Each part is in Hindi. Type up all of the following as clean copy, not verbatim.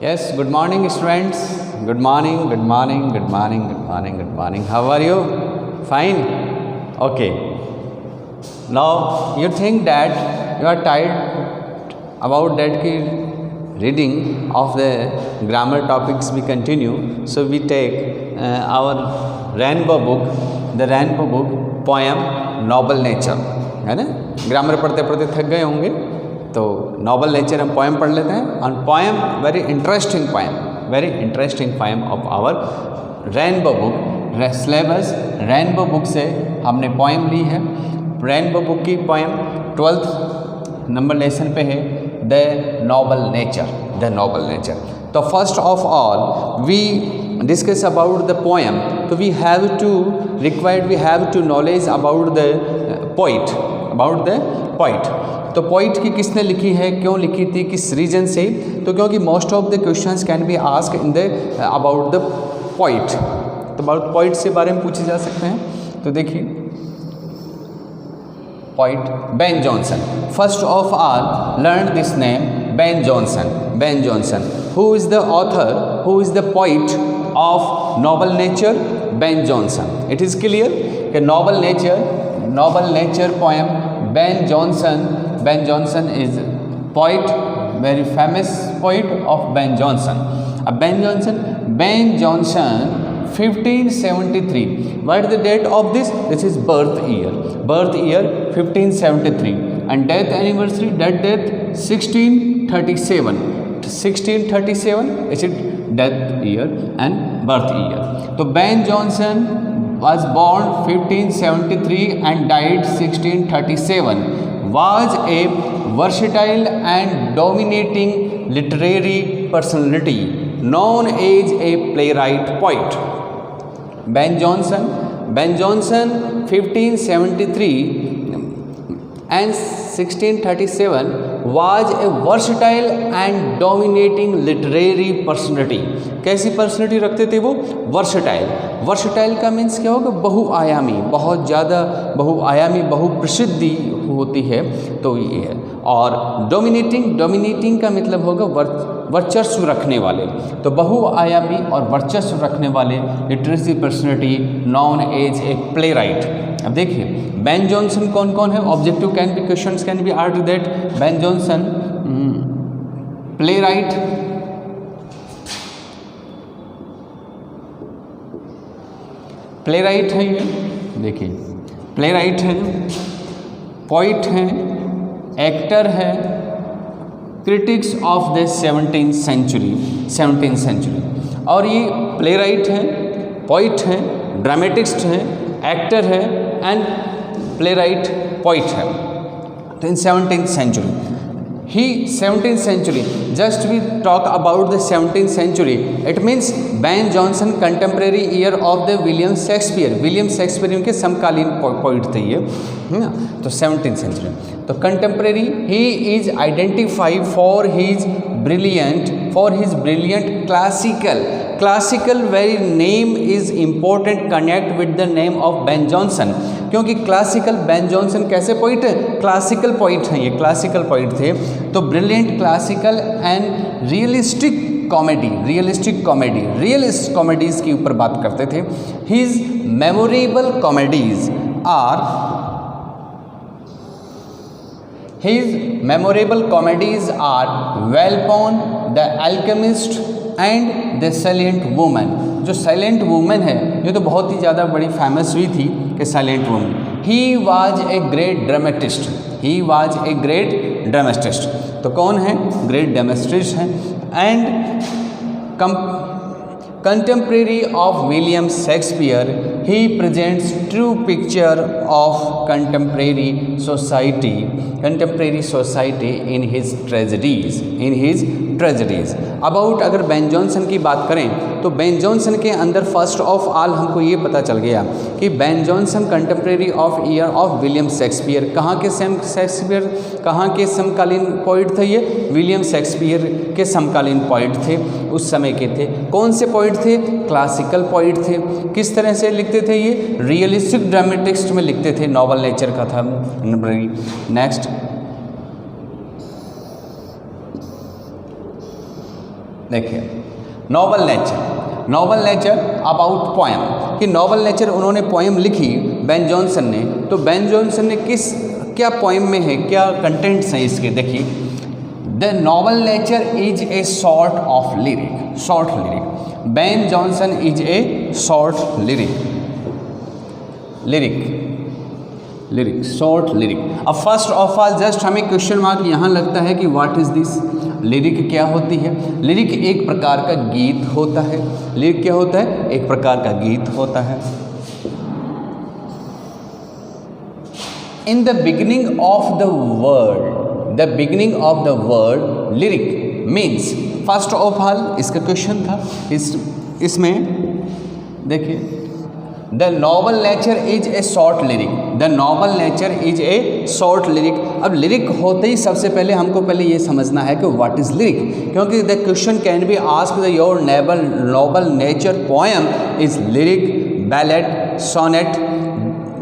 Yes, good morning students. Good morning, good morning, good morning, good morning, good morning. How are you? Fine? Okay. Now you think that you are tired about that ki reading of the grammar topics we continue. So we take our rainbow book, the rainbow book poem Noble Nature, है ना? ग्रामर पढ़ते पढ़ते थक गए होंगे तो नॉबल नेचर हम पोएम पढ़ लेते हैं और poem very interesting poem of our rainbow book syllabus rainbow book से हमने पोएम ली है। रेनबो बुक की पोएम 12th नंबर लेसन पे है द नॉबल नेचर। तो first of all we discuss about the poem, तो we have to knowledge about the poet. तो पोइट की किसने लिखी है, क्यों लिखी थी, किस रीजन से? तो क्योंकि most of the questions can be ask in the about the poet, तो अबाउट पोइट से बारे में पूछे जा सकते हैं। तो देखिए poet Ben Jonson, first of all learn this name Ben Jonson. Who is the author, who is the poet of noble nature? Ben Jonson. It is clear कि noble nature poem Ben Jonson is poet, very famous poet of Ben Jonson. Ben Jonson 1573. What is the date of this? This is birth year 1573 and death anniversary, death 1637 is it death year and birth year. So Ben Jonson was born 1573 and died 1637, was a versatile and dominating literary personality known as a playwright poet. Ben Jonson 1573 and 1637 was a versatile and dominating literary personality. कैसी पर्सनैलिटी रखते थे वो? वर्सटाइल का मीन्स क्या होगा? बहुआयामी, बहुत ज़्यादा बहुआयामी, बहुप्रसिद्धि होती है तो ये है। और डोमिनेटिंग का मतलब होगा वर्चस्व रखने वाले, तो बहुआयामी और वर्चस्व रखने वाले literary personality known as a playwright. अब देखिए बेन जॉनसन कौन कौन है? Objective can be questions can be asked that Ben Jonson playwright है, ये देखिए प्ले राइट है, पोइट है, एक्टर है, critics of the 17th century. और ये प्ले राइट है, पोइट है, ड्रामेटिस्ट है, एक्टर है एंड प्ले राइट पोइट है। तो इन 17th century, just we talk about the 17th century, it means Ben Jonson contemporary year of the William Shakespeare उनके समकालीन पोइट थे ये, है ना? तो 17th century, तो contemporary he is identified for his brilliant classical very name is important connect with the name of Ben Jonson, क्योंकि क्लासिकल बेन जॉनसन कैसे पोइट है? क्लासिकल पोइट हैं, ये क्लासिकल पोइट थे। तो brilliant classical and realistic comedies के ऊपर बात करते थे। His memorable comedies are Volpone, the alchemist and the silent woman. जो साइलेंट वुमन है ये तो बहुत ही ज़्यादा बड़ी फेमस हुई थी कि silent woman. He was a great dramatist. तो कौन है? ग्रेट ड्रामेटिस्ट हैं। And contemporary of William Shakespeare, he presents true picture of contemporary society in his tragedies. About अगर बेन जॉनसन की बात करें तो बेन जॉनसन के अंदर फर्स्ट ऑफ ऑल हमको ये पता चल गया कि Ben Jonson contemporary of year of William Shakespeare. कहाँ के समकालीन पोइट थे ये? विलियम शेक्सपियर के समकालीन पोइट थे, उस समय के थे। कौन से पोइट थे? क्लासिकल पोइट थे। किस तरह से लिखते थे ये? रियलिस्टिक ड्रामेटिक्स में लिखते थे, नॉवल नेचर का था। नेक्स्ट देखिए नोबल नेचर अबाउट पोएम, कि नोबल नेचर उन्होंने पोएम लिखी बेन जॉनसन ने, तो बेन जॉनसन ने क्या पोएम में है, क्या कंटेंट्स हैं इसके, देखिए the noble nature is a sort of lyric, short lyric, Ben Jonson is a short lyric short lyric. अब फर्स्ट ऑफ ऑल जस्ट हमें क्वेश्चन मार्क यहाँ लगता है कि व्हाट इज़ दिस, लिरिक क्या होती है। लिरिक एक प्रकार का गीत होता है। लिरिक क्या होता है, एक प्रकार का गीत होता है। In the beginning of the word lyric means, first of all इसका क्वेश्चन था, इसमें देखिए the noble nature is a short lyric, the noble nature is a short lyric. अब लिरिक होते ही सबसे पहले हमको पहले ये समझना है कि व्हाट इज़ लिरिक, क्योंकि the question can be asked your noble nature poem is lyric, ballad, sonnet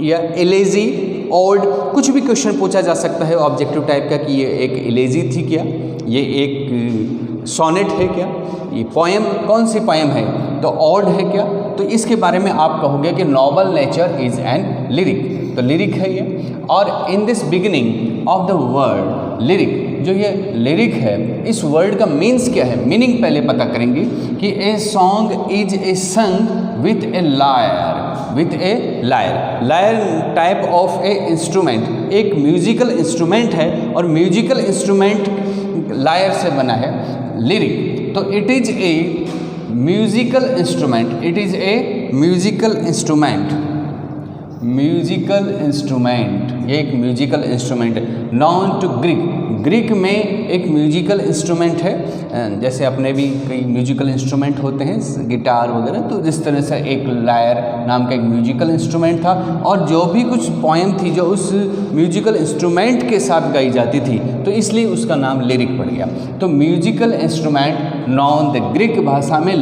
या एलेजी, ओड, कुछ भी क्वेश्चन पूछा जा सकता है ऑब्जेक्टिव टाइप का, कि ये एक एलेजी थी क्या, ये एक सोनेट है क्या, ये पोएम कौन सी पोएम है, तो ओड है क्या। तो इसके बारे में आप कहोगे कि Nobel nature is an lyric, तो लिरिक है ये। और in this beginning of the word lyric, जो ये लिरिक है, इस वर्ड का मीन्स क्या है, मीनिंग पहले पता करेंगे कि a song is a song with a lyre, lyre type of a instrument, एक म्यूजिकल इंस्ट्रूमेंट है और म्यूजिकल इंस्ट्रूमेंट लायर से बना है लिरिक। तो it is a musical instrument, it is a musical instrument, ये एक म्यूजिकल इंस्ट्रूमेंट है। नॉन टू ग्रीक में एक म्यूजिकल इंस्ट्रूमेंट है, जैसे अपने भी कई म्यूजिकल इंस्ट्रूमेंट होते हैं, गिटार वगैरह, तो जिस तरह से एक लायर नाम का एक म्यूजिकल इंस्ट्रूमेंट था, और जो भी कुछ पोएम थी जो उस म्यूजिकल इंस्ट्रूमेंट के साथ गाई जाती थी, तो इसलिए उसका नाम लिरिक पड़ गया। तो musical instrument known the Greek भाषा में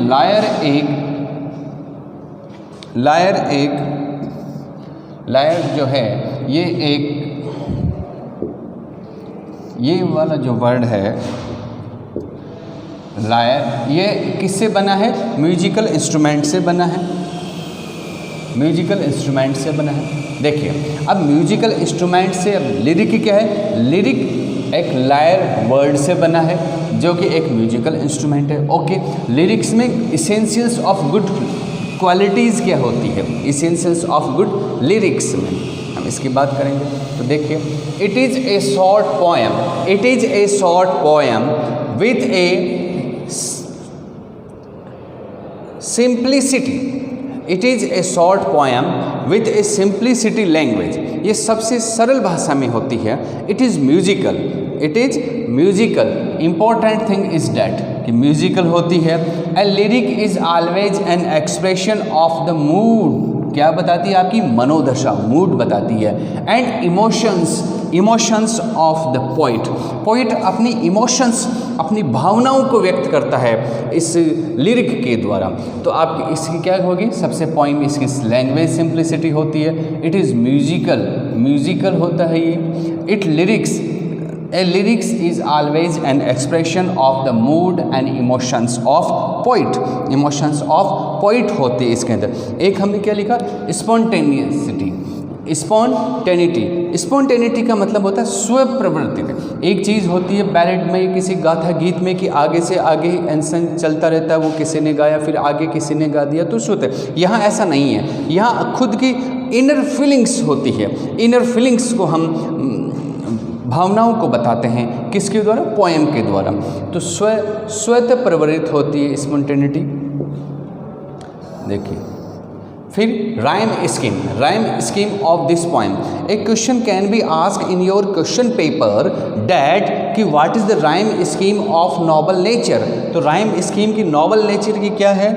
लायर जो है, ये वाला जो वर्ड है लायर, ये किससे बना है, म्यूजिकल इंस्ट्रूमेंट से बना है, देखिए अब म्यूजिकल इंस्ट्रूमेंट से, अब लिरिक क्या है, लिरिक एक लायर वर्ड से बना है जो कि एक म्यूजिकल इंस्ट्रूमेंट है। ओके, लिरिक्स में इसेंशियल्स ऑफ गुड क्वालिटीज़ क्या होती है, इसेंशियल्स ऑफ गुड लिरिक्स में हम इसकी बात करेंगे। तो देखिए it is a short poem with a simplicity language, ये सबसे सरल भाषा में होती है। It is musical, important thing is that कि म्यूजिकल होती है। A lyric is always an expression of the mood, क्या बताती है, आपकी मनोदशा, मूड बताती है। And emotions of the poet अपनी इमोशंस, अपनी भावनाओं को व्यक्त करता है इस लिरिक के द्वारा। तो आप इसकी क्या होगी, सबसे पॉइंट इसकी लैंग्वेज सिंप्लिसिटी होती है। इट इज़ म्यूजिकल होता है ये। A lyrics is always an expression of the mood and emotions of poet, होते इसके अंदर। एक हमने क्या लिखा, स्पॉन्टेनिटी का मतलब होता है स्व प्रवृत्ति। एक चीज़ होती है बैलेड में, किसी गाथा गीत में, कि आगे से आगे एंसन चलता रहता है, वो किसी ने गाया फिर आगे किसी ने गा दिया तो शुद्ध है। यहाँ ऐसा नहीं है, यहाँ खुद की इनर फीलिंग्स होती है। इनर फीलिंग्स को हम भावनाओं को बताते हैं, किसके द्वारा, पोएम के द्वारा। तो स्वतः प्रवृत्त होती है स्पॉन्टेनिटी। देखिए फिर rhyme scheme of this poem. A question can be asked in your question paper that कि what is the rhyme scheme of noble nature. तो राइम स्कीम की नोबल नेचर की क्या है,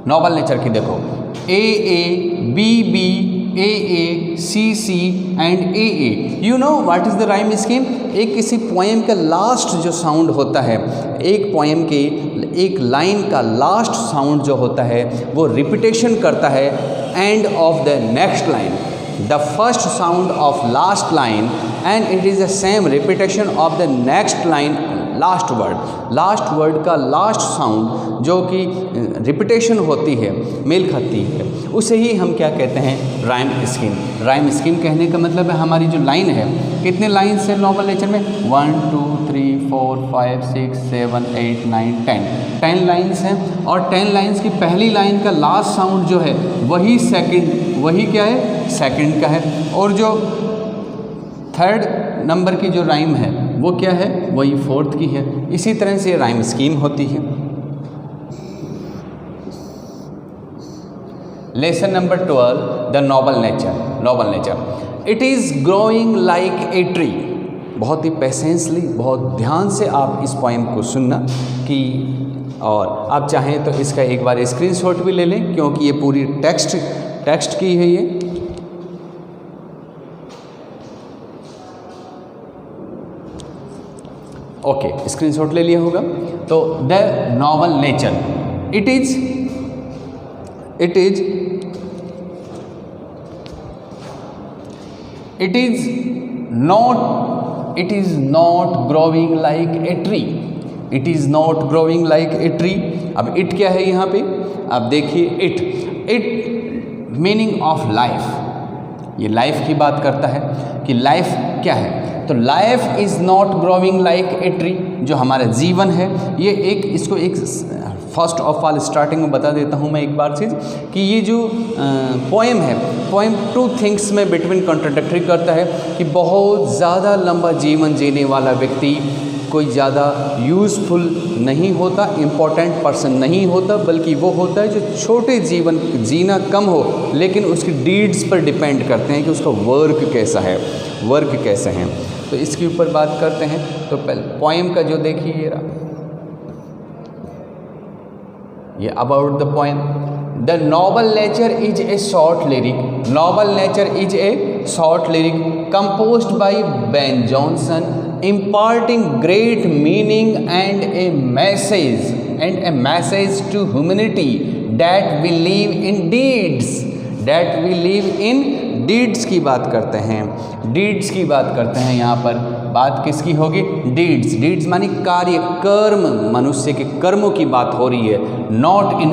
नोबल नेचर की देखो A B A C and A। You know what is the rhyme scheme. एक किसी पोएम का लास्ट जो साउंड होता है, एक पोएम के एक लाइन का लास्ट साउंड जो होता है वो रिपीटेशन करता है end of the next line, the first sound of last line, and it is the same repetition of the next line last word का लास्ट साउंड जो कि रिपीटेशन होती है, मेल खाती है, उसे ही हम क्या कहते हैं, राइम स्कीम। राइम स्कीम कहने का मतलब है हमारी जो लाइन है, कितने लाइन्स है नॉवल नेचर में, 1 2 3 4 5 6 7 8 9 10 लाइन्स हैं। और 10 लाइन्स की पहली लाइन का लास्ट साउंड जो है वही सेकंड, वही क्या है, सेकंड का है। और जो थर्ड नंबर की जो राइम है वो क्या है, वही फोर्थ की है। इसी तरह से राइम स्कीम होती है। Lesson number 12, the noble nature. It is growing like a tree. बहुत ही पेशेंसली, बहुत ध्यान से आप इस पोएम को सुनना कि, और आप चाहें तो इसका एक बार स्क्रीनशॉट भी ले लें, क्योंकि ये पूरी टेक्स्ट की है ये। ओके, स्क्रीनशॉट ले लिया होगा। तो the noble nature, it is not growing like a tree. It is not growing like a tree. अब इट क्या है यहाँ पे, अब देखिए इट मीनिंग ऑफ लाइफ, ये लाइफ की बात करता है कि लाइफ क्या है। तो life is not growing like a tree, जो हमारा जीवन है ये इसको फर्स्ट ऑफ ऑल स्टार्टिंग में बता देता हूँ मैं एक बार चीज़ कि ये जो पोएम है, पोएम टू थिंग्स में बिटवीन कॉन्ट्राडिक्टरी करता है कि बहुत ज़्यादा लंबा जीवन जीने वाला व्यक्ति कोई ज़्यादा यूज़फुल नहीं होता, इम्पोर्टेंट पर्सन नहीं होता, बल्कि वो होता है जो छोटे जीवन जीना कम हो लेकिन उसकी डीड्स पर डिपेंड करते हैं कि उसका वर्क कैसा है। तो इसके ऊपर बात करते हैं। तो पहले पोएम का जो देखिए ये about the poem, the noble nature is a short lyric. Nobel nature is a short lyric composed by Ben Jonson, imparting great meaning and a message to humanity that we live in deeds. Deeds की बात करते हैं यहाँ पर। बात किसकी होगी, डीड्स मानी कार्य, कर्म, मनुष्य के कर्मों की बात हो रही है। नॉट इन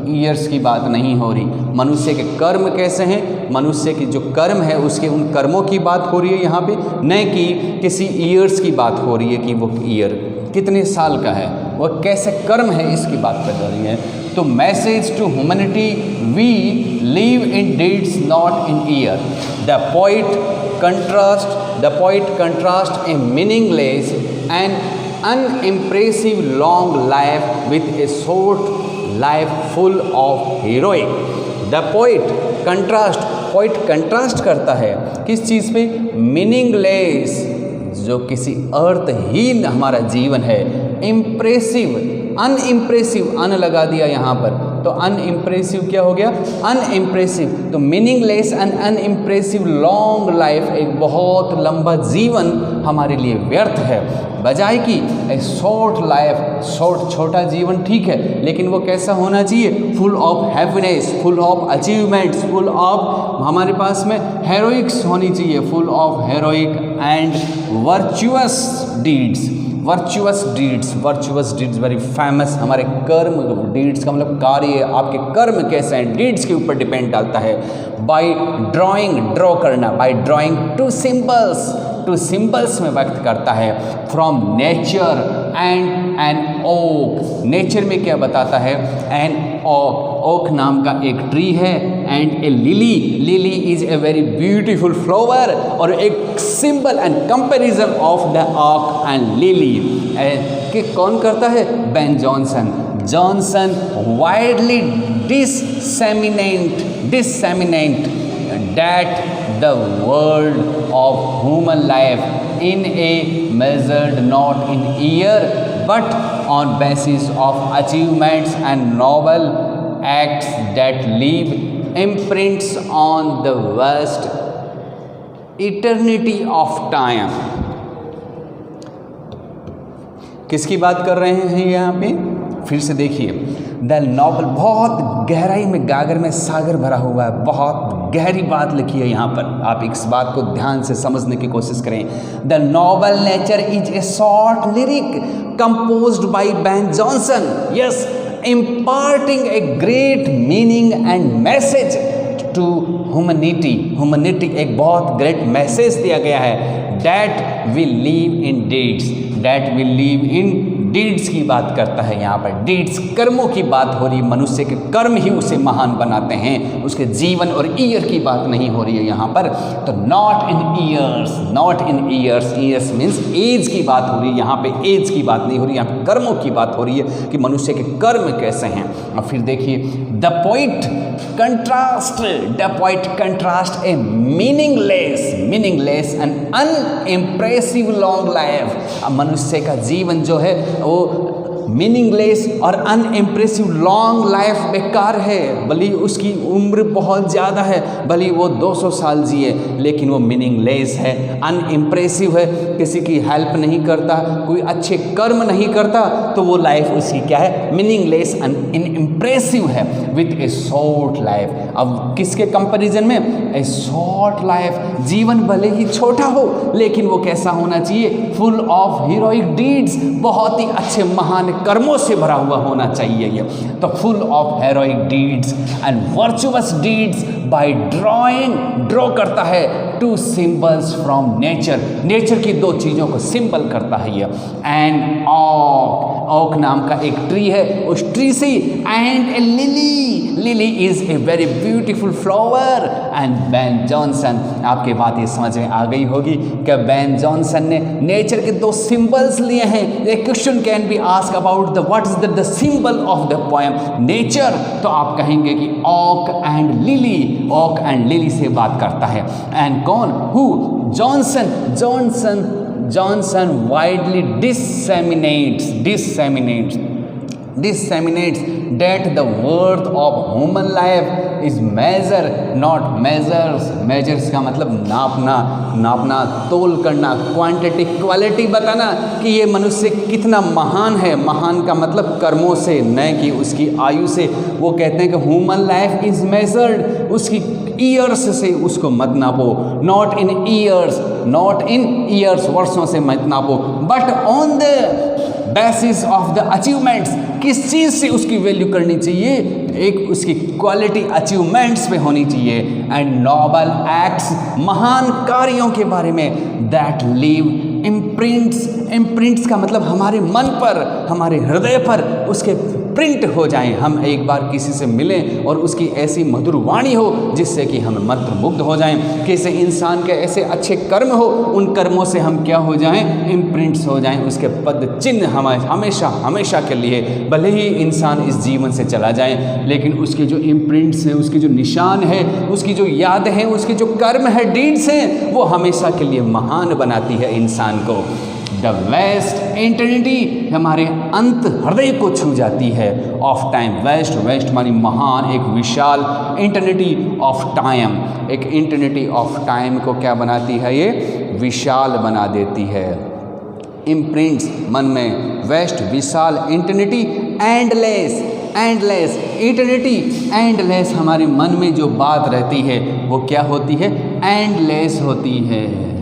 ईयर्स की बात नहीं हो रही। मनुष्य के कर्म कैसे हैं, मनुष्य की जो कर्म है उसके उन कर्मों की बात हो रही है यहाँ पे, न कि किसी ईयर्स की बात हो रही है कि वो ईयर कितने साल का है, वह कैसे कर्म है, इसकी बात कर रही है। तो message to humanity, we live in deeds not in year. The poet contrast a meaningless and unimpressive long life with a short life full of heroic. The poet contrast करता है किस चीज़ पे, मीनिंगलेस, जो किसी अर्थहीन हमारा जीवन है, इम्प्रेसिव, अनइम्प्रेसिव, अन लगा दिया यहाँ पर, तो अनइम्प्रेसिव क्या हो गया, अनइम्प्रेसिव। तो meaningless and unimpressive long life, एक बहुत लंबा जीवन हमारे लिए व्यर्थ है, बजाय कि ए शॉर्ट लाइफ, छोटा जीवन ठीक है, लेकिन वो कैसा होना चाहिए, full of happiness, full of achievements, full of हमारे पास में हेरोइक्स होनी चाहिए, full of heroic and virtuous deeds very famous. हमारे कर्म, डीड्स का मतलब कार्य, आपके कर्म कैसे हैं, डीड्स के ऊपर डिपेंड डालता है। बाय ड्रॉ करना, बाय ड्रॉइंग टू सिंबल्स में व्यक्त करता है। From nature and an oak, nature में क्या बताता है, एन ओक नाम का एक ट्री है, and A lily is a very beautiful flower, और एक symbol and comparison of the okay and lily कि कौन करता है, Ben Jonson widely disseminate that the world of human life in a measured not in year but on basis of achievements and noble acts that leave imprints on the vast eternity of time। किसकी बात कर रहे हैं यहाँ पे, फिर से देखिए, द नॉबल, बहुत गहराई में, गागर में सागर भरा हुआ है, बहुत गहरी बात लिखी है यहाँ पर। आप इस बात को ध्यान से समझने की कोशिश करें। The noble nature is a short lyric composed bye Ben Johnson, yes, imparting a great meaning and message to humanity। humanity एक बहुत ग्रेट मैसेज दिया गया है। that we live in deeds, that we live in deeds की बात करता है यहाँ पर। डीड्स, कर्मों की बात हो रही है। मनुष्य के कर्म ही उसे महान बनाते हैं, उसके जीवन और ईयर की बात नहीं हो रही है यहाँ पर। तो not in years, not in years, years means age की बात हो रही है यहाँ पे, एज की बात नहीं हो रही, यहाँ पे कर्मों की बात हो रही है कि मनुष्य के कर्म कैसे हैं। और फिर देखिए the poet contrast, the poet contrast a meaningless and unimpressive long life. मनुष्य का जीवन जो है वो मीनिंगलेस और अनइम्प्रेसिव लॉन्ग लाइफ बेकार है। भले उसकी उम्र बहुत ज़्यादा है, भले वो 200 साल जिए, लेकिन वो मीनिंगलेस है, अनइम्प्रेसिव है, किसी की हेल्प नहीं करता, कोई अच्छे कर्म नहीं करता, तो वो लाइफ उसकी क्या है, मीनिंगलेस एंड इम्प्रेसिव है विथ ए शॉर्ट लाइफ। अब किसके कंपैरिजन में, ए शॉर्ट लाइफ, जीवन भले ही छोटा हो लेकिन वो कैसा होना चाहिए, फुल ऑफ हीरोइक डीड्स, बहुत ही अच्छे महान कर्मों से भरा हुआ होना चाहिए ये। तो full of heroic deeds and virtuous deeds bye drawing, draw करता है to symbols from nature, nature की दो चीज़ों को सिंबल करता है ये। एंड ओक नाम का एक ट्री है, उस ट्री से, and A lily, lily is a very beautiful flower. And Ben Jonson, आपके बात ये समझ में आ गई होगी कि बेन जॉनसन ने नेचर के दो सिंबल्स लिए हैं। A question can be ask about the what is the symbol of the poem nature, तो आप कहेंगे कि oak and lily, oak and lily से बात करता है। एंड कौन, who, Johnson widely disseminates that the worth of human life is measure not measures। measures का मतलब नापना, तोल करना, क्वांटिटी, क्वालिटी बताना कि ये मनुष्य कितना महान है। महान का मतलब कर्मों से, न कि उसकी आयु से। वो कहते हैं कि ह्यूमन लाइफ इज मेजर्ड, उसकी ईयर्स से उसको मत नापो, नॉट इन ईयर्स, वर्षों से मत नापो, but on the basis of the achievements, किस चीज़ से उसकी वैल्यू करनी चाहिए, एक उसकी क्वालिटी अचीवमेंट्स पे होनी चाहिए। एंड नोबल एक्ट्स, महान कार्यों के बारे में, दैट लीव इम्प्रिंट्स का मतलब हमारे मन पर, हमारे हृदय पर उसके प्रिंट हो जाएं। हम एक बार किसी से मिलें और उसकी ऐसी मधुर वाणी हो जिससे कि हम मंत्रमुग्ध हो जाएं। किसी इंसान के ऐसे अच्छे कर्म हो, उन कर्मों से हम क्या हो जाएं, इम्प्रिंट्स हो जाएं, उसके पद चिन्ह हमारे हमेशा के लिए, भले ही इंसान इस जीवन से चला जाए, लेकिन उसके जो इम्प्रिंट्स हैं, उसके जो निशान है, उसकी जो याद है, उसके जो कर्म है, डीड्स हैं, वो हमेशा के लिए महान बनाती है इंसान को। द वेस्ट इंटरनिटी, हमारे अंत हृदय को छू जाती है, ऑफ टाइम, वेस्ट मानी महान, एक विशाल, इंटरनिटी ऑफ टाइम, एक इंटरनिटी ऑफ टाइम को क्या बनाती है, ये विशाल बना देती है। इम्प्रिंट्स मन में, वेस्ट विशाल, इंटरनिटी एंडलेस, इटर्निटी एंडलेस, हमारे मन में जो बात रहती है वो क्या होती है, एंडलेस होती है।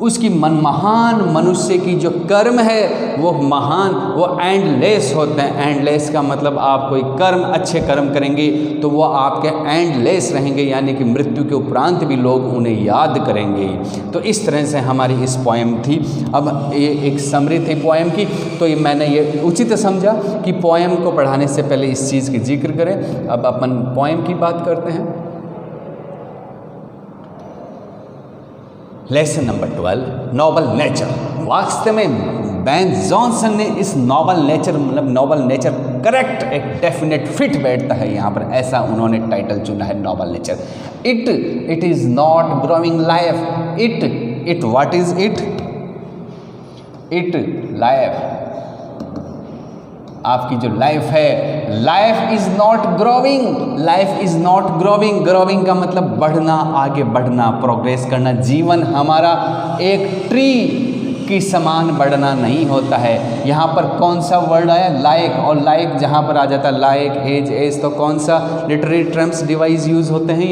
उसकी महान मनुष्य की जो कर्म है वो महान, वो एंडलेस होते हैं। एंडलेस का मतलब आप कोई कर्म, अच्छे कर्म करेंगे तो वो आपके एंडलेस रहेंगे, यानी कि मृत्यु के उपरांत भी लोग उन्हें याद करेंगे। तो इस तरह से हमारी इस पोएम थी। अब ये एक समरी थी पोएम की, तो ये मैंने ये उचित समझा कि पोएम को पढ़ाने से पहले इस चीज़ की जिक्र करें। अब अपन पोएम की बात करते हैं। Lesson number 12, Nobel nature. वास्तव में बेन जॉनसन ने इस नोबल नेचर, मतलब नोबल नेचर करेक्ट, एक डेफिनेट फिट बैठता है यहाँ पर, ऐसा उन्होंने टाइटल चुना है, Nobel nature. It is not growing life, it what is it life, आपकी जो लाइफ है, life is not growing, growing का मतलब बढ़ना, आगे बढ़ना, प्रोग्रेस करना। जीवन हमारा एक ट्री, की समान बढ़ना नहीं होता है। यहाँ पर कौन सा वर्ड आया, लाइक, और लाइक जहाँ पर आ जाता है लाइक, एज, एज, तो कौन सा लिटरेरी टर्म्स डिवाइस यूज होते हैं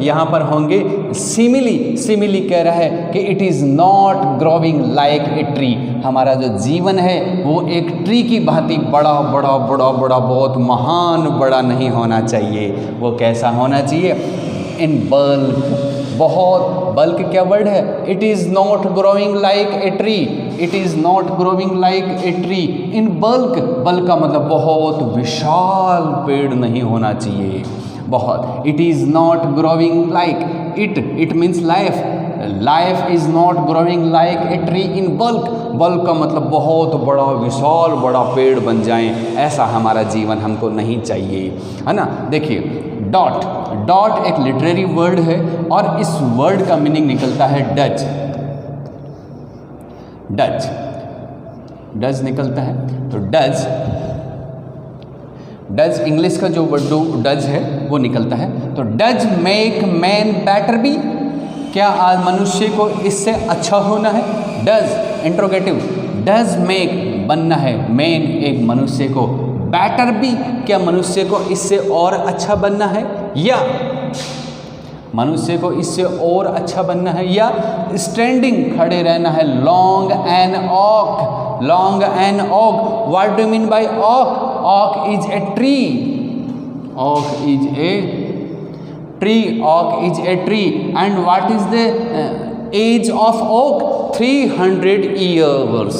यहाँ पर होंगे सिमिली। सिमिली कह रहा है कि it is not growing like a tree, हमारा जो जीवन है वो एक ट्री की भांति बड़ा बड़ा बड़ा बड़ा बहुत महान बड़ा नहीं होना चाहिए। वो कैसा होना चाहिए, इन बल्क, बहुत, बल्क क्या वर्ड है, it is not growing like a tree, it is not growing like a tree in bulk, bulk का मतलब बहुत विशाल पेड़ नहीं होना चाहिए, बहुत, it is not growing like it means life, life is not growing like a tree in bulk, bulk का मतलब बहुत बड़ा विशाल बड़ा पेड़ बन जाएं, ऐसा हमारा जीवन हमको नहीं चाहिए, है ना। देखिए डॉट, डॉट एक लिटरेरी वर्ड है और इस वर्ड का मीनिंग निकलता है डज, डज, डज निकलता है। तो डज, डज इंग्लिश का जो वर्ड डज है वो निकलता है। तो does make man better be, क्या आज मनुष्य को इससे अच्छा होना है, डज इंट्रोगेटिव, डज मेक बनना है, मैन एक मनुष्य को, बेटर भी क्या मनुष्य को इससे और अच्छा बनना है, या मनुष्य को इससे और अच्छा बनना है, या स्टैंडिंग खड़े रहना है, long an oak, long an oak, what do mean by oak, oak is a tree, oak is a tree, oak is a tree, and what is the age of oak, 300 years,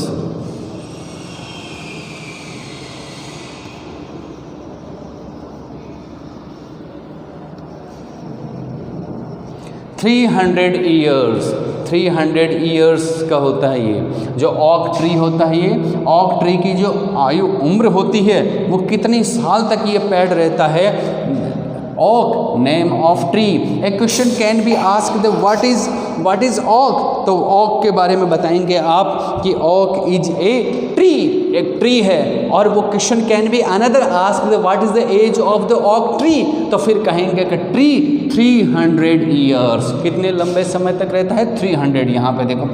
300 years, 300 years का होता है ये जो ऑक ट्री होता है। ये ऑक ट्री की जो आयु उम्र होती है वो कितने साल तक ये पेड़ रहता है, ऑक name of tree. A question can be asked what is ऑक, तो ऑक के बारे में बताएंगे आप कि ऑक इज ए ट्री, एक ट्री है, और वो question can be another asked what is the age of the oak tree, तो फिर कहेंगे कि ट्री 300 years, कितने लंबे समय तक रहता है, 300, यहाँ पे देखो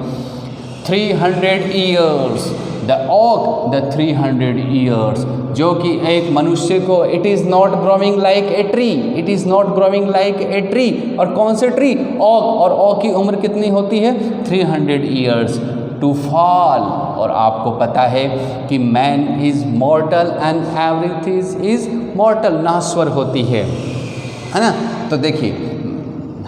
300 years, द ऑक द 300 years, जो कि एक मनुष्य को, it is not growing like a tree, it is not growing like a tree, और कौन से ट्री, ऑक, और ऑक की उम्र कितनी होती है, 300 years टू फॉल। और आपको पता है कि man is mortal and everything is mortal, नाश्वर होती है ना। तो देखिए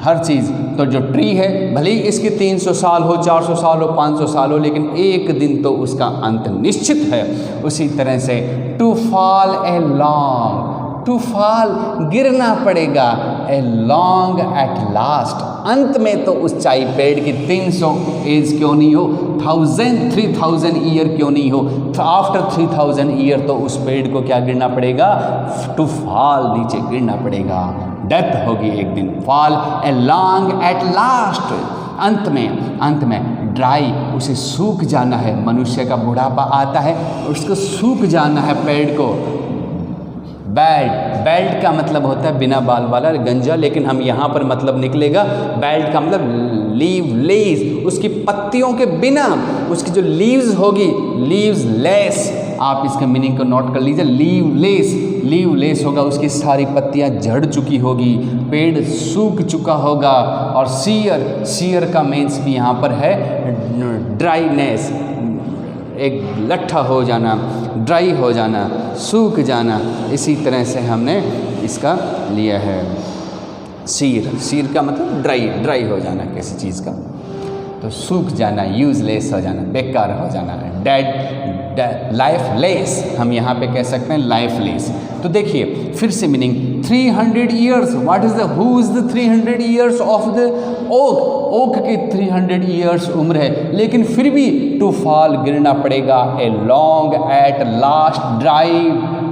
हर चीज़, तो जो ट्री है भले ही इसके 300 साल हो, 400 साल हो, 500 साल हो, लेकिन एक दिन तो उसका अंत निश्चित है। उसी तरह से to fall a long, to fall गिरना पड़ेगा, ए लॉन्ग एट लास्ट, अंत में तो उस चाय पेड़ की 300 एज क्यों नहीं हो, 3000 ईयर क्यों नहीं हो, आफ्टर 3000 ईयर तो उस पेड़ को क्या गिरना पड़ेगा, टू फॉल, नीचे गिरना पड़ेगा, डेथ होगी एक दिन, fall a long at last, अंत में ड्राई, उसे सूख जाना है, मनुष्य का बुढ़ापा आता है उसको सूख जाना है पेड़ को। बेल्ट, बेल्ट का मतलब होता है बिना बाल वाला गंजा, लेकिन हम यहाँ पर मतलब निकलेगा बेल्ट का मतलब लीव लेस, उसकी पत्तियों के बिना, उसकी जो लीव्स होगी, लीव्स लेस, आप इसके मीनिंग को नोट कर लीजिए, लीव लेस, लीव लेस होगा, उसकी सारी पत्तियाँ झड़ चुकी होगी, पेड़ सूख चुका होगा। और सीयर, सीयर का मीन्स भी यहाँ पर है ड्राईनेस, एक लट्ठा हो जाना, ड्राई हो जाना, सूख जाना, इसी तरह से हमने इसका लिया है सीर, सीर का मतलब ड्राई, ड्राई हो जाना किसी चीज़ का, तो सूख जाना, यूजलेस हो जाना, बेकार हो जाना, डेड, लाइफलेस, हम यहाँ पे कह सकते हैं लाइफलेस। तो देखिए फिर से meaning 300 years, what is the, who is the 300 years of the oak, oak की 300 years उम्र है, लेकिन फिर भी टू फॉल गिरना पड़ेगा, a long at last dry,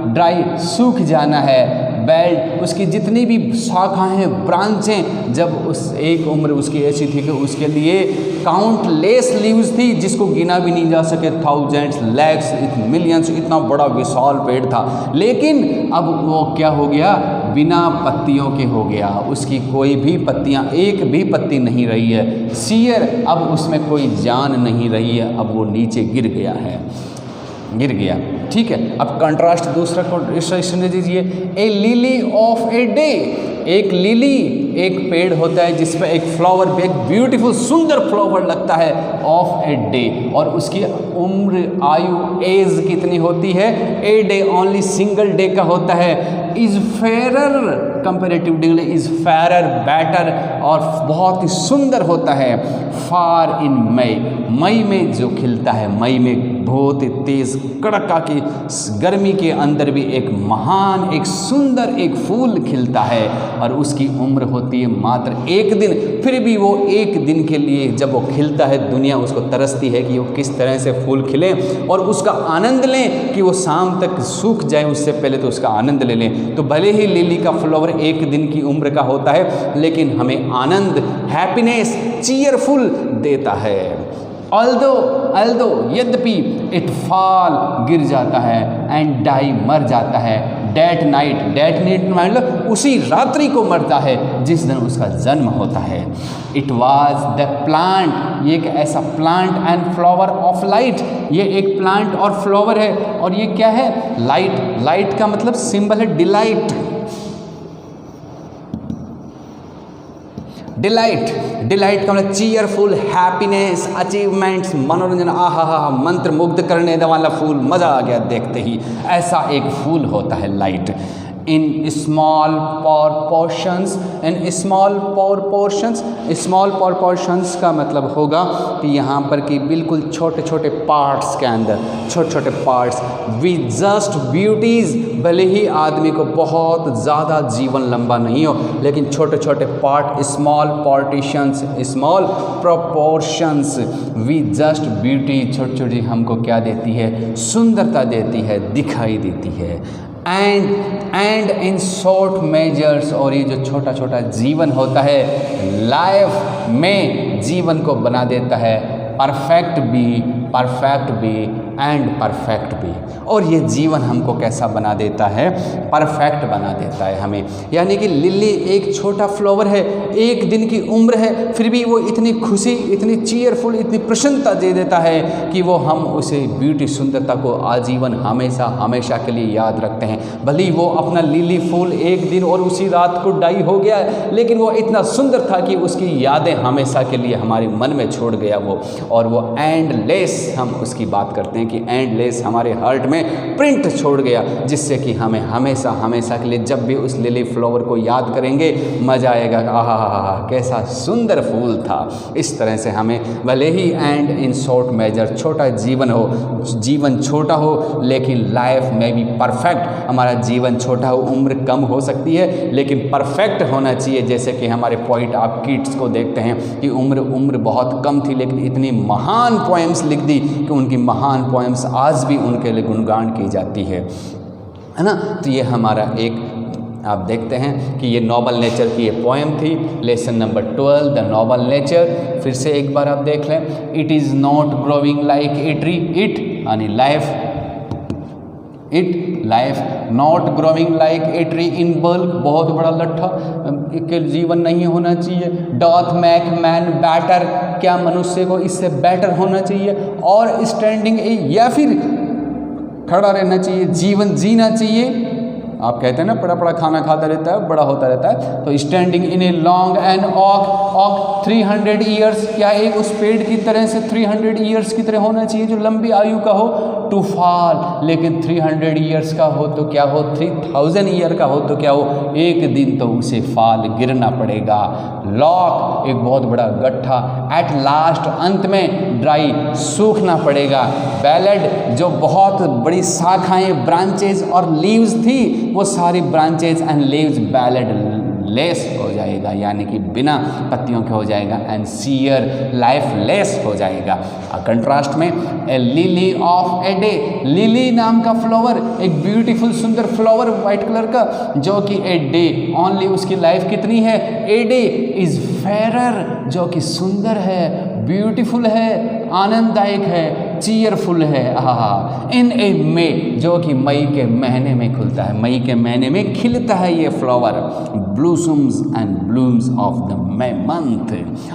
dry सूख जाना है, बेल्ट, उसकी जितनी भी शाखाएं, ब्रांचें, जब उस एक उम्र उसकी ऐसी थी कि उसके लिए काउंटलेस लीव्स थी जिसको गिना भी नहीं जा सके, थाउजेंड्स, लैक्स, मिलियंस, इतना बड़ा विशाल पेड़ था। लेकिन अब वो क्या हो गया, बिना पत्तियों के हो गया, उसकी कोई भी पत्तियां, एक भी पत्ती नहीं रही है, सियर, अब उसमें कोई जान नहीं रही है, अब वो नीचे गिर गया है, गिर गया। ठीक है, अब कंट्रास्ट दूसरा कंट्रास्ट दीजिए, ए लिली ऑफ ए डे, एक लिली, एक पेड़ होता है जिस पर एक फ्लावर पे, एक ब्यूटीफुल सुंदर फ्लावर लगता है, ऑफ ए डे, और उसकी उम्र, आयु, एज कितनी होती है, a day, only single day का होता है, is Ferrer comparatively, is Ferrer, better, और बहुत ही सुंदर होता है, फार इन मई, मई में जो खिलता है, मई में बहुत ही तेज कड़का की गर्मी के अंदर भी एक महान, एक सुंदर एक फूल खिलता है, और उसकी उम्र होती है मात्र एक दिन। फिर भी वो एक दिन के लिए जब वो खिलता है, दुनिया उसको तरसती है कि वो किस तरह से फूल खिले और उसका आनंद लें, कि वो शाम तक सूख जाए, उससे पहले तो उसका आनंद ले लें। तो भले ही लिली का फ्लावर एक दिन की उम्र का होता है, लेकिन हमें आनंद, हैप्पीनेस, चीयरफुल देता है। अल्दो यद्यपि इट फॉल, गिर जाता है, एंड डाई, मर जाता है, डेट नाइट मतलब उसी रात्रि को मरता है जिस दिन उसका जन्म होता है। इट वाज द प्लांट, ये एक ऐसा plant and flower of light, ये एक प्लांट और फ्लावर है, और ये क्या है, लाइट, लाइट का मतलब सिंबल है डिलाइट, डिलाइट का मतलब चीयरफुल, हैप्पीनेस, अचीवमेंट्स, मनोरंजन, आहा, मंत्र मुग्ध करने वाला फूल, मज़ा आ गया देखते ही, ऐसा एक फूल होता है light. In small proportions, small proportions का मतलब होगा कि यहाँ पर कि बिल्कुल छोटे छोटे पार्ट्स के अंदर, छोटे छोटे पार्ट्स, विद जस्ट ब्यूटीज़, भले ही आदमी को बहुत ज़्यादा जीवन लंबा नहीं हो, लेकिन छोटे छोटे part, small partitions, small proportions, with just beauty, छोटी छोटी हमको क्या देती है, सुंदरता देती है, दिखाई देती है। एंड इन शॉर्ट मेजर्स, और ये जो छोटा छोटा जीवन होता है, लाइफ में जीवन को बना देता है परफेक्ट भी एंड परफेक्ट भी, और ये जीवन हमको कैसा बना देता है, परफेक्ट बना देता है हमें। यानी कि लिली एक छोटा फ्लावर है, एक दिन की उम्र है, फिर भी वो इतनी खुशी, इतनी चीयरफुल, इतनी प्रसन्नता दे देता है कि वो हम उसे ब्यूटी, सुंदरता को आजीवन हमेशा हमेशा के लिए याद रखते हैं। भले वो अपना लिली फूल एक दिन और उसी रात को डाई हो गया, लेकिन वो इतना सुंदर था कि उसकी यादें हमेशा के लिए हमारे मन में छोड़ गया वो, और वो एंडलेस, हम उसकी बात करते हैं कि एंडलेस हमारे हार्ट में प्रिंट छोड़ गया, जिससे कि हमें हमेशा हमेशा के लिए जब भी उस लिली फ्लावर को याद करेंगे मज़ा आएगा, आहा कैसा सुंदर फूल था। इस तरह से हमें भले ही एंड इन शॉर्ट मेजर, छोटा जीवन हो, जीवन छोटा हो, लेकिन लाइफ में भी परफेक्ट, हमारा जीवन छोटा हो, उम्र कम हो सकती है, लेकिन परफेक्ट होना चाहिए। जैसे कि हमारे पोइट आप किड्स को देखते हैं कि उम्र बहुत कम थी, लेकिन इतनी महान पोएम्स लिख दी कि उनकी महान पोएम्स आज भी उनके लिए गुणगान की जाती है ना। तो ये हमारा एक, आप देखते हैं कि ये नोबल नेचर की ये पोएम थी, lesson number 12, the noble nature. फिर से एक बार आप देख लें, it is not growing like a tree, it यानी life not growing like a tree in bulk, बहुत बड़ा लट्ठा के जीवन नहीं होना चाहिए। डॉथ मेक मैन बेटर, क्या मनुष्य को इससे बेटर होना चाहिए। और स्टैंडिंग ए, या फिर खड़ा रहना चाहिए, जीवन जीना चाहिए। आप कहते हैं ना बड़ा खाना खाता रहता है, बड़ा होता रहता है, तो standing in a long and ऑक 300 ईयर्स, क्या एक उस पेड़ की तरह से 300 ईयर्स की तरह होना चाहिए जो लंबी आयु का हो। टू फॉल, लेकिन 300 ईयर्स का हो तो क्या हो, 3000 ईयर का हो तो क्या हो, एक दिन तो उसे फॉल गिरना पड़ेगा। लॉक, एक बहुत बड़ा गड्ढा। एट लास्ट, अंत में। ड्राई, सूखना पड़ेगा। बैलेड, जो बहुत बड़ी शाखाएं, ब्रांचेज और लीव्स थी, वो सारी branches and leaves ballad, less हो जाएगा, यानी कि बिना पत्तियों के हो जाएगा, एंड सीयर लाइफ लेस हो जाएगा। कंट्रास्ट में a lily of a day, lily नाम का फ्लावर, एक ब्यूटीफुल सुंदर फ्लावर व्हाइट कलर का, जो कि ए डे ओनली, उसकी लाइफ कितनी है, ए डे, इज फेरर, जो कि सुंदर है, ब्यूटीफुल है, आनंददायक है, चीयरफुल है। हाँ, इन ए मे, जो कि मई के महीने में खुलता है, मई के महीने में खिलता है ये flower, blossoms and blooms of the May month,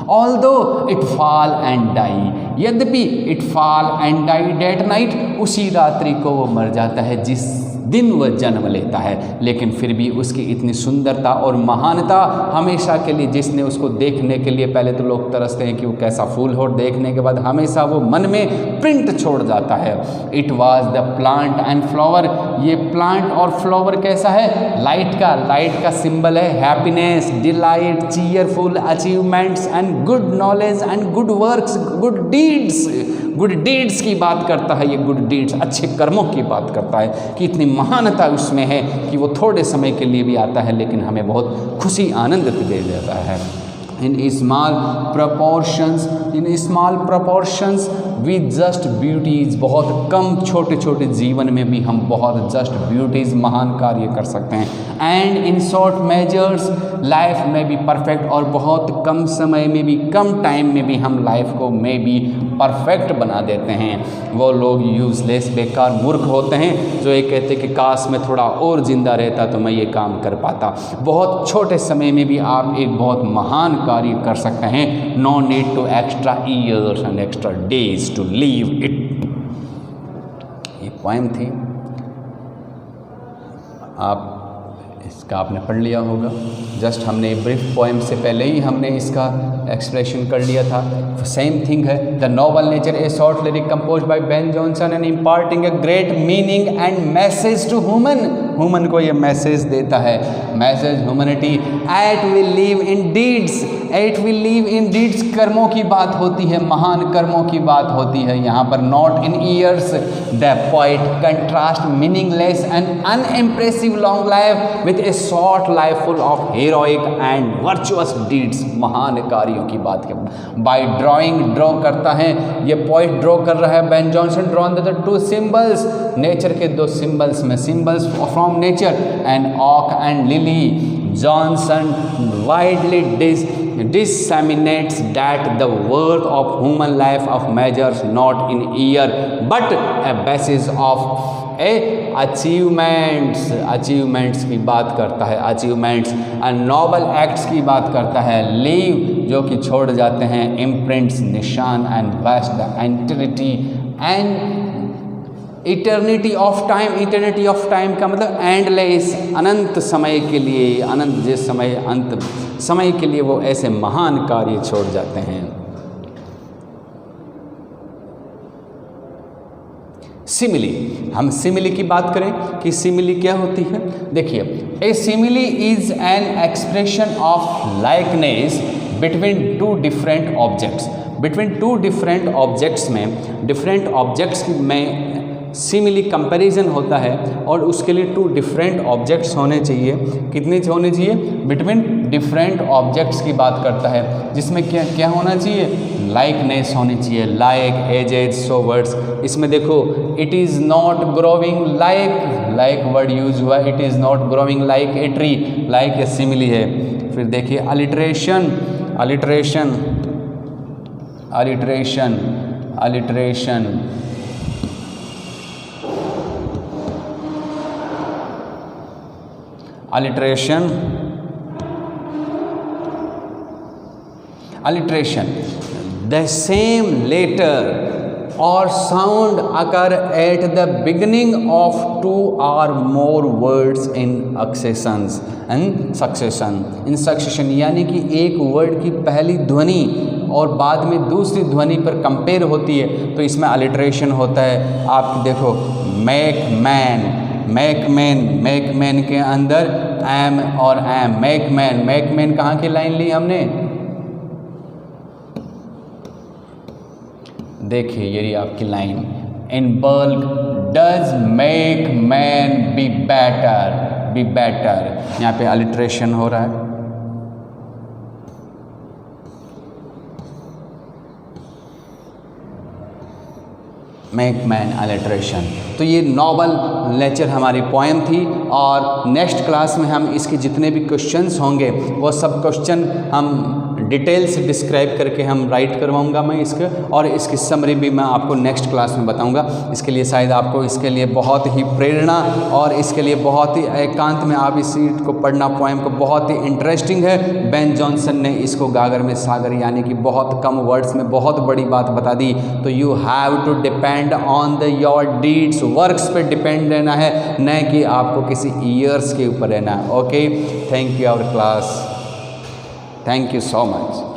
although it fall and die, यद्यपि it fall and die that night, उसी रात्रि को वो मर जाता है जिस दिन वह जन्म लेता है, लेकिन फिर भी उसकी इतनी सुंदरता और महानता हमेशा के लिए, जिसने उसको देखने के लिए, पहले तो लोग तरसते हैं कि वो कैसा फूल हो, देखने के बाद हमेशा वो मन में प्रिंट छोड़ जाता है। It was the plant and flower, ये प्लांट और फ्लावर कैसा है, लाइट का सिंबल है, happiness, delight, cheerful, achievements and good knowledge and good works, good deeds की बात करता है ये, गुड डीड्स, अच्छे कर्मों की बात करता है कि इतनी महानता उसमें है कि वो थोड़े समय के लिए भी आता है लेकिन हमें बहुत खुशी आनंद दे देता है। In small proportions with just beauties, बहुत कम छोटे छोटे जीवन में भी हम बहुत जस्ट ब्यूटीज़, महान कार्य कर सकते हैं। And in short measures life में भी परफेक्ट, और बहुत कम समय में भी, कम टाइम में भी हम लाइफ को में भी परफेक्ट बना देते हैं। वो लोग यूजलेस, बेकार, मूर्ख होते हैं जो ये कहते कि काश मैं थोड़ा और ज़िंदा रहता तो मैं ये काम कर पाता। बहुत छोटे समय में भी आप एक बहुत महान कार्य कर सकते हैं। No need to extra years and extra days to leave it. ये पोएम थी, आप इसका आपने पढ़ लिया होगा। जस्ट हमने ब्रीफ पोएम से पहले ही हमने इसका एक्सप्रेशन कर लिया था। सेम थिंग है। The noble nature, a short lyric compose by Ben Jonson and imparting a great meaning and message to human को ये मैसेज देता है, message humanity. It will live in deeds, it will live in deeds, कर्मों की बात होती है, महान कर्मों की बात होती है यहाँ पर, not in years. The poet contrast meaningless and unimpressive long life with a short life full of heroic and virtuous deeds, महान कार्यों की बात के बाय ड्राइंग, ड्रॉ करता है ये पोइट, ड्रॉ कर रहा है Ben Jonson, drawn the two symbols, nature के दो सिंबल्स में, सिंबल्स फ्रॉम नेचर, एंड ऑक and lily. Johnson widely disseminates that the worth of human life of measures not in year but a basis of a achievements की बात करता है, achievements and noble acts की बात करता है, leave जो कि छोड़ जाते हैं, imprints निशान, and vast the eternity of time का मतलब एंडलेस, अनंत समय के लिए, अनंत जिस समय, अंत समय के लिए वो ऐसे महान कार्य छोड़ जाते हैं। सिमिली, हम सिमिली की बात करें कि सिमिली क्या होती है। देखिए, a simile is an expression of likeness between two different objects. Between two different objects में, डिफरेंट ऑब्जेक्ट्स में सिमिली कंपैरिजन होता है, और उसके लिए टू डिफरेंट ऑब्जेक्ट्स होने चाहिए। कितने होने चाहिए? बिटवीन डिफरेंट ऑब्जेक्ट्स की बात करता है, जिसमें क्या क्या होना चाहिए? लाइकनेस होनी चाहिए, लाइक, एजेज, सो वर्ड्स। इसमें देखो, it is not growing like word use हुआ, it is not growing like a tree, like a simile है। फिर देखिए alliteration, alliteration, alliteration, alliteration, alliteration, alliteration, the same letter or sound occur at the beginning of two or more words in succession, यानी कि एक वर्ड की पहली ध्वनि और बाद में दूसरी ध्वनि पर कंपेयर होती है, तो इसमें alliteration होता है। आप देखो, make man, मेक मैन के अंदर एम और एम, मेक मैन कहाँ की लाइन ली हमने? देखिए ये आपकी line, in bulk does make man be better, यहाँ पे अलिट्रेशन हो रहा है। Make man alliteration. तो ये नॉवल नेचर हमारी पोएम थी, और नेक्स्ट क्लास में हम इसके जितने भी क्वेश्चंस होंगे वो सब क्वेश्चन हम डिटेल से डिस्क्राइब करके हम राइट करवाऊंगा मैं इसके, और इसकी समरी भी मैं आपको नेक्स्ट क्लास में बताऊंगा। इसके लिए शायद आपको इसके लिए बहुत ही प्रेरणा और इसके लिए बहुत ही एकांत में आप इस को पढ़ना, पोएम को बहुत ही इंटरेस्टिंग है। बेन जॉनसन ने इसको गागर में सागर यानी कि बहुत कम वर्ड्स में बहुत बड़ी बात बता दी। तो you have to depend on the your deeds, works पे डिपेंड रहना है, न कि आपको किसी ईयर्स के ऊपर रहना है। Okay, thank you our class, thank you so much.